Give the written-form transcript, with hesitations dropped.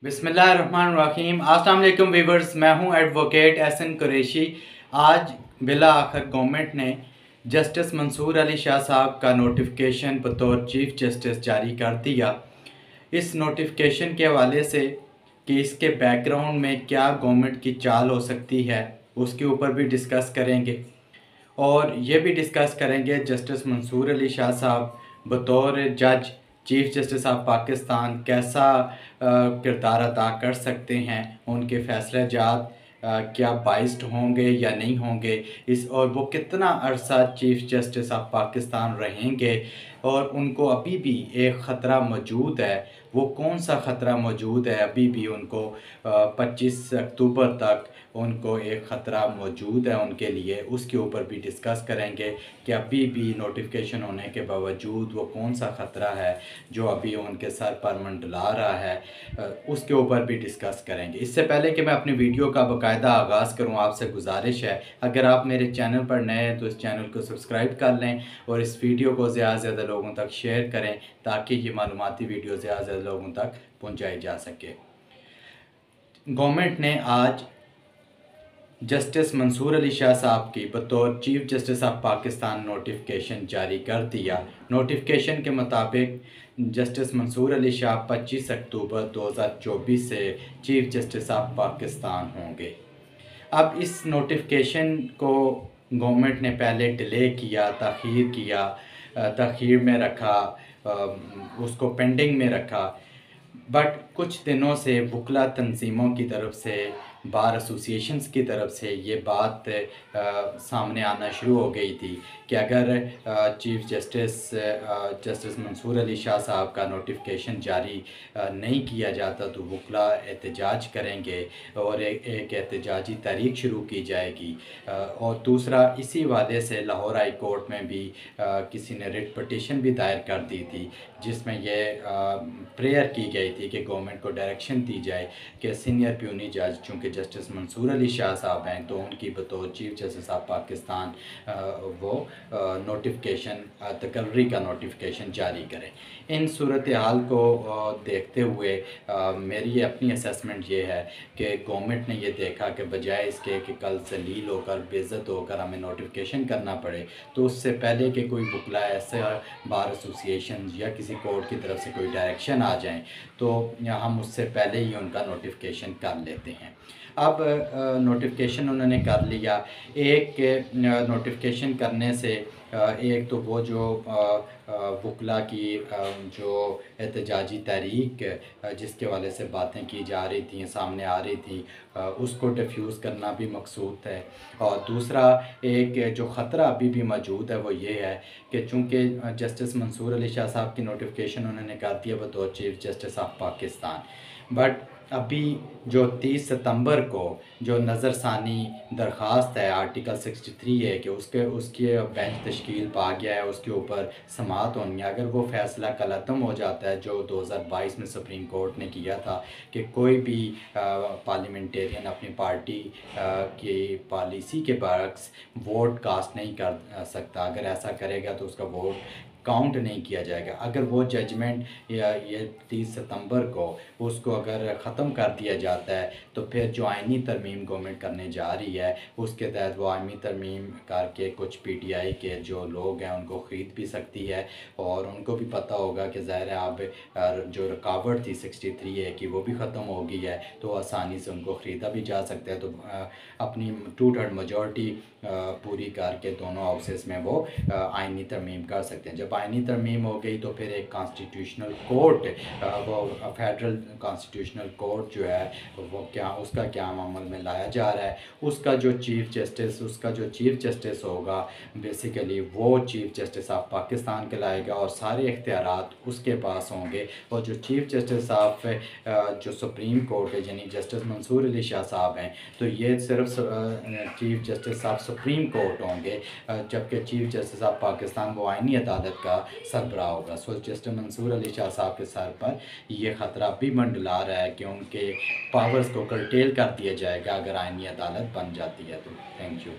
बिस्मिल्लाहिर्रहमानिर्रहीम। अस्सलाम वालेकुम व्यूअर्स, मैं हूं एडवोकेट एहसन कुरैशी। आज बिला आखिर गवर्नमेंट ने जस्टिस मंसूर अली शाह साहब का नोटिफिकेशन बतौर चीफ जस्टिस जारी कर दिया। इस नोटिफिकेशन के हवाले से कि इसके बैकग्राउंड में क्या गवर्नमेंट की चाल हो सकती है, उसके ऊपर भी डिस्कस करेंगे और ये भी डिस्कस करेंगे जस्टिस मंसूर अली शाह साहब बतौर जज चीफ जस्टिस ऑफ पाकिस्तान कैसा किरदार अदा कर सकते हैं, उनके फैसले जात क्या बाइस्ड होंगे या नहीं होंगे, और वो कितना अरसा चीफ जस्टिस ऑफ पाकिस्तान रहेंगे और उनको अभी भी एक ख़तरा मौजूद है। वो कौन सा ख़तरा मौजूद है? अभी भी उनको 25 अक्टूबर तक उनको एक ख़तरा मौजूद है उनके लिए, उसके ऊपर भी डिस्कस करेंगे कि अभी भी नोटिफिकेशन होने के बावजूद वो कौन सा ख़तरा है जो अभी उनके सर पर मंडला रहा है, उसके ऊपर भी डिस्कस करेंगे। इससे पहले कि मैं अपनी वीडियो का बाकायदा आगाज़ करूं, आपसे गुजारिश है अगर आप मेरे चैनल पर नए हैं तो इस चैनल को सब्सक्राइब कर लें और इस वीडियो को ज़्यादा से ज़्यादा लोगों तक शेयर करें ताकि ये मालूमाती वीडियो ज़्यादा से ज़्यादा लोगों तक पहुँचाई जा सके। गवर्नमेंट ने आज जस्टिस मंसूर अली शाह साहब की बतौर chief justice of Pakistan notification जारी कर दिया। नोटिफिकेशन के मुताबिक जस्टिस मंसूर अली शाह 25 अक्टूबर 2024 से चीफ जस्टिस ऑफ पाकिस्तान होंगे। अब इस नोटिफिकेशन को गवर्नमेंट ने पहले डिले किया, तख़ीर में रखा, उसको पेंडिंग में रखा, बट कुछ दिनों से वकला तंजीमों की तरफ से, बार एसोसिएशंस की तरफ से ये बात सामने आना शुरू हो गई थी कि अगर चीफ जस्टिस मंसूर अली शाह साहब का नोटिफिकेशन जारी नहीं किया जाता तो वकला एहतजाज करेंगे और एक एहतजाजी तारीख शुरू की जाएगी। और दूसरा, इसी वादे से लाहौर हाई कोर्ट में भी किसी ने रिट पटिशन भी दायर कर दी थी जिसमें यह प्रेयर की गई थी कि गवर्नमेंट को डायरेक्शन दी जाए कि सीनियर प्यूनी जज चूँकि जस्टिस मंसूर अली शाह साहब हैं तो उनकी बतौर चीफ जस्टिस ऑफ पाकिस्तान वो नोटिफिकेशन तकर्री का नोटिफिकेशन जारी करें। इन सूरत हाल को देखते हुए मेरी अपनी असेसमेंट ये है कि गवर्नमेंट ने ये देखा कि बजाय इसके कि कल जलील होकर बेइज्जत होकर हमें नोटिफिकेशन करना पड़े तो उससे पहले कि कोई वकला ऐसे बार एसोसिएशन या किसी कोर्ट की तरफ से कोई डायरेक्शन आ जाए तो हम उससे पहले ही उनका नोटिफिकेशन कर लेते हैं। अब नोटिफिकेशन उन्होंने कर लिया। एक नोटिफिकेशन करने से एक तो वो जो वकला की जो एहतजाजी तहरीक जिसके वाले से बातें की जा रही थी, सामने आ रही थी, उसको डिफ्यूज़ करना भी मकसूद है। और दूसरा एक जो ख़तरा अभी भी मौजूद है वो ये है कि चूँकि जस्टिस मंसूर अली शाह साहब की नोटिफिकेशन उन्होंने कर दिया बतौर chief justice of Pakistan, but अभी जो 30 सितंबर को जो नज़रसानी दरख्वास्त है आर्टिकल 63 है कि उसके बेंच तश्कील पा गया है, उसके ऊपर समाअत होनी है। अगर वो फ़ैसला कल अदम हो जाता है जो 2022 में सुप्रीम कोर्ट ने किया था कि कोई भी पार्लियामेंटेरियन अपनी पार्टी की पॉलिसी के बरक्स वोट कास्ट नहीं कर सकता, अगर ऐसा करेगा तो उसका वोट काउंट नहीं किया जाएगा। अगर वो जजमेंट या ये 30 सितंबर को उसको अगर ख़त्म कर दिया जाता है तो फिर जो आइनी तरमीम गवर्नमेंट करने जा रही है उसके तहत वो आइनी तरमीम करके कुछ पीटीआई के जो लोग हैं उनको ख़रीद भी सकती है और उनको भी पता होगा कि ज़ाहिर है अब जो रुकावट थी 63A की वो भी ख़त्म हो गई है तो आसानी से उनको ख़रीदा भी जा सकता है। तो अपनी 2/3 मेजॉरिटी पूरी करके दोनों हाउसेस में वो आइनी तरमीम कर सकते हैं। जब आइनी तरमीम हो गई तो फिर एक कॉन्स्टिट्यूशनल कोर्ट, वो फेडरल कॉन्स्टिट्यूशनल कोर्ट जो है वो उसका क्या अमल में लाया जा रहा है, उसका जो चीफ जस्टिस होगा बेसिकली वो चीफ जस्टिस ऑफ पाकिस्तान कहलाएगा और सारे इख्तियारात उसके पास होंगे। और जो चीफ जस्टिस ऑफ जो सुप्रीम कोर्ट है यानी जस्टिस मंसूर अली शाह साहब हैं तो ये सिर्फ chief justice of supreme court होंगे, जबकि चीफ जस्टिस ऑफ पाकिस्तान वो आइनी अदालत का सरबराह होगा। सो जस्टिस मंसूर अली शाह साहब के सर पर ये ख़तरा भी मंडला रहा है कि उनके पावर्स को कर्टेल कर दिया जाएगा अगर आइनी अदालत बन जाती है। तो थैंक यू।